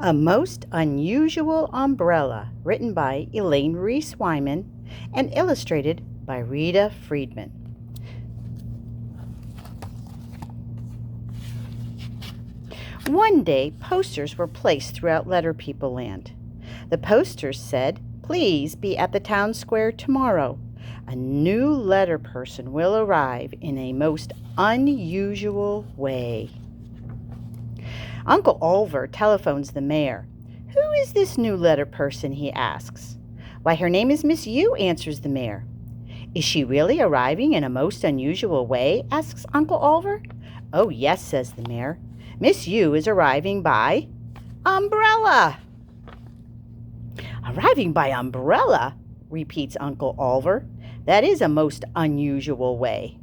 A Most Unusual Umbrella, written by Elaine Reese Wyman and illustrated by Rita Friedman. One day, posters were placed throughout Letter People Land. The posters said, "Please be at the town square tomorrow. A new letter person will arrive in a most unusual way." Uncle Oliver telephones the mayor. "Who is this new letter person?" he asks. "Why, her name is Miss Yu," answers the mayor. "Is she really arriving in a most unusual way?" asks Uncle Oliver. "Oh, yes," says the mayor. "Miss Yu is arriving by umbrella." "Arriving by umbrella?" repeats Uncle Oliver. "That is a most unusual way."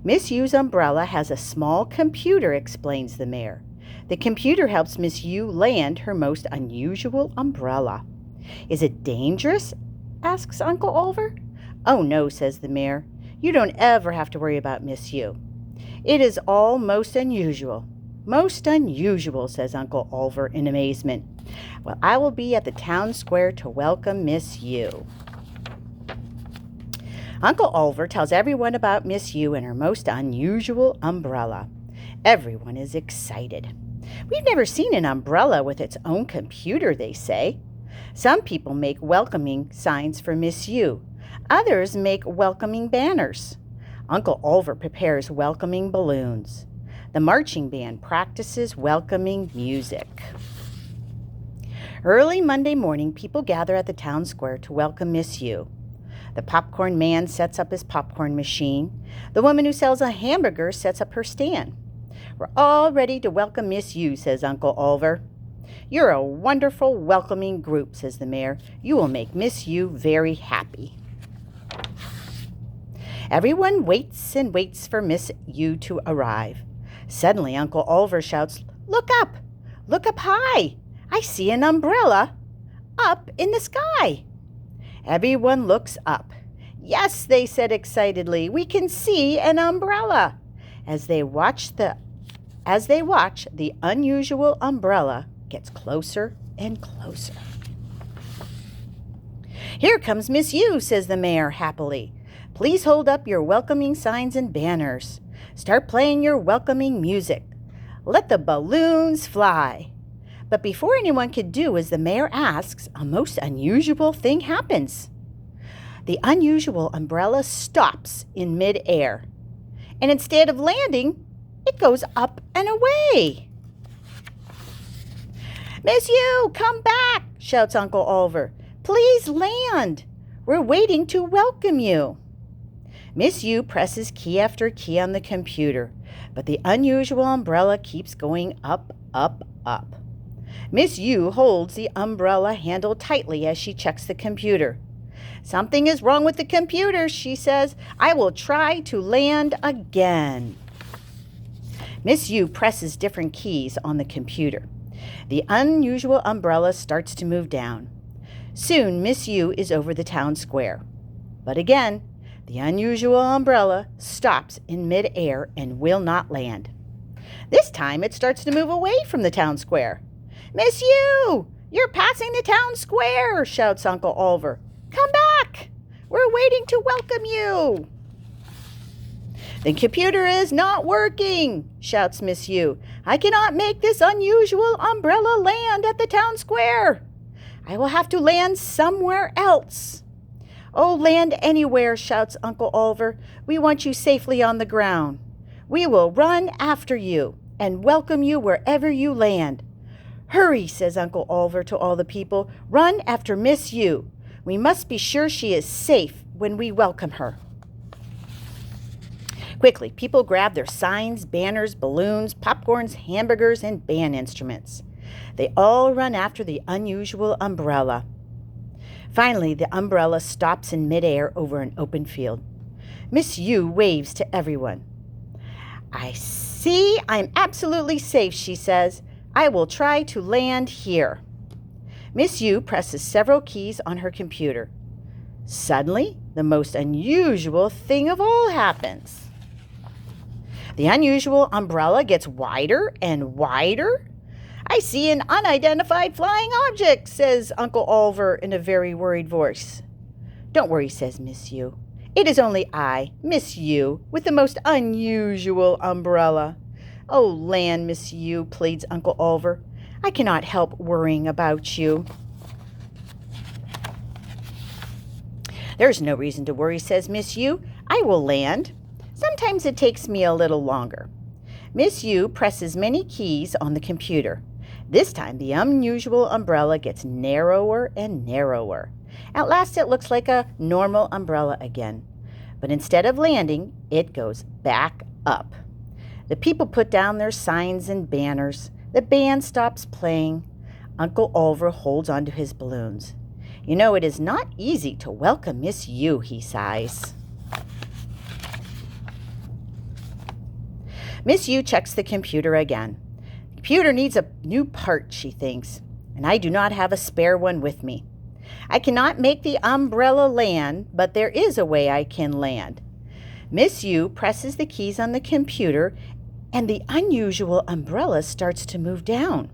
"Miss Yu's umbrella has a small computer," explains the mayor. "The computer helps Miss Yu land her most unusual umbrella." "Is it dangerous?" asks Uncle Oliver. "Oh, no," says the mayor. "You don't ever have to worry about Miss Yu. It is all most unusual." "Most unusual," says Uncle Oliver in amazement. "Well, I will be at the town square to welcome Miss Yu." Uncle Oliver tells everyone about Miss Yu and her most unusual umbrella. Everyone is excited. "We've never seen an umbrella with its own computer," they say. Some people make welcoming signs for Miss Yu. Others make welcoming banners. Uncle Oliver prepares welcoming balloons. The marching band practices welcoming music. Early Monday morning, people gather at the town square to welcome Miss Yu. The popcorn man sets up his popcorn machine. The woman who sells a hamburger sets up her stand. "We're all ready to welcome Miss Yu," says Uncle Oliver. "You're a wonderful welcoming group," says the mayor. "You will make Miss Yu very happy." Everyone waits and waits for Miss Yu to arrive. Suddenly, Uncle Oliver shouts, "Look up! Look up high! I see an umbrella up in the sky." Everyone looks up. "Yes," they said excitedly, "we can see an umbrella." As they watch, the unusual umbrella gets closer and closer. "Here comes Miss Yu," says the mayor happily. "Please hold up your welcoming signs and banners. Start playing your welcoming music. Let the balloons fly." But before anyone could do as the mayor asks, a most unusual thing happens. The unusual umbrella stops in midair, and instead of landing, it goes up and away. "Miss Yu, come back," shouts Uncle Oliver. "Please land. We're waiting to welcome you." Miss Yu presses key after key on the computer, but the unusual umbrella keeps going up, up, up. Miss Yu holds the umbrella handle tightly as she checks the computer. "Something is wrong with the computer," she says. "I will try to land again." Miss Yu presses different keys on the computer. The unusual umbrella starts to move down. Soon, Miss Yu is over the town square. But again, the unusual umbrella stops in midair and will not land. This time, it starts to move away from the town square. "Miss Yu, you're passing the town square," shouts Uncle Oliver. "Come back. We're waiting to welcome you." "The computer is not working," shouts Miss Yu. "I cannot make this unusual umbrella land at the town square. I will have to land somewhere else." "Oh, land anywhere," shouts Uncle Oliver. "We want you safely on the ground. We will run after you and welcome you wherever you land." "Hurry," says Uncle Oliver to all the people. "Run after Miss Yu. We must be sure she is safe when we welcome her." Quickly, people grab their signs, banners, balloons, popcorns, hamburgers, and band instruments. They all run after the unusual umbrella. Finally, the umbrella stops in midair over an open field. Miss Yu waves to everyone. "I see I'm absolutely safe," she says. "I will try to land here." Miss Yu presses several keys on her computer. Suddenly, the most unusual thing of all happens. The unusual umbrella gets wider and wider. I see an unidentified flying object, says Uncle Oliver in a very worried voice. Don't worry, says Miss Yu. It is only I, Miss Yu, with the most unusual umbrella. Oh, land, Miss Yu, pleads Uncle Oliver. I cannot help worrying about you. There's no reason to worry, says Miss Yu. I will land. Sometimes it takes me a little longer. Miss Yu presses many keys on the computer. This time the unusual umbrella gets narrower and narrower. At last it looks like a normal umbrella again. But instead of landing, it goes back up. The people put down their signs and banners. The band stops playing. Uncle Oliver holds onto his balloons. You know, it is not easy to welcome Miss Yu, he sighs. Miss Yu checks the computer again. The computer needs a new part, she thinks, and I do not have a spare one with me. I cannot make the umbrella land, but there is a way I can land. Miss Yu presses the keys on the computer, and the unusual umbrella starts to move down.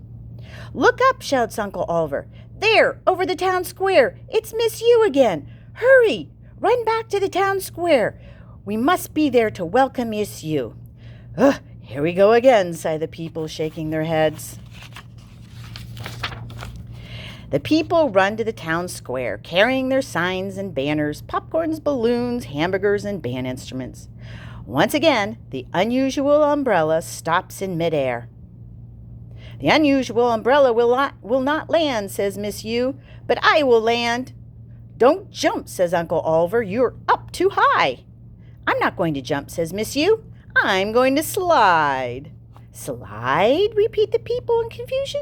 Look up, shouts Uncle Oliver. There, over the town square. It's Miss Yu again. Hurry, run back to the town square. We must be there to welcome Miss Yu. Ugh, here we go again, sigh the people, shaking their heads. The people run to the town square, carrying their signs and banners, popcorns, balloons, hamburgers, and band instruments. Once again, the unusual umbrella stops in midair. The unusual umbrella will not land, says Miss Yu, but I will land. Don't jump, says Uncle Oliver. You're up too high. I'm not going to jump, says Miss Yu. I'm going to slide. Slide? Repeat the people in confusion.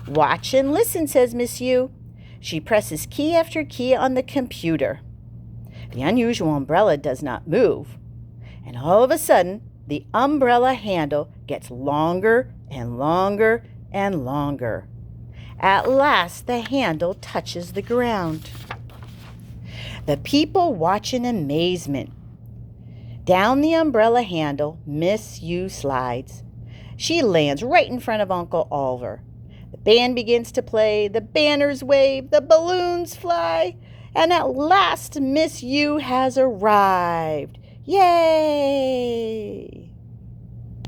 Watch and listen, says Miss Yu. She presses key after key on the computer. The unusual umbrella does not move. And all of a sudden, the umbrella handle gets longer and longer and longer. At last, the handle touches the ground. The people watch in amazement. Down the umbrella handle, Miss Yu slides. She lands right in front of Uncle Oliver. The band begins to play, the banners wave, the balloons fly, and at last Miss Yu has arrived. Yay!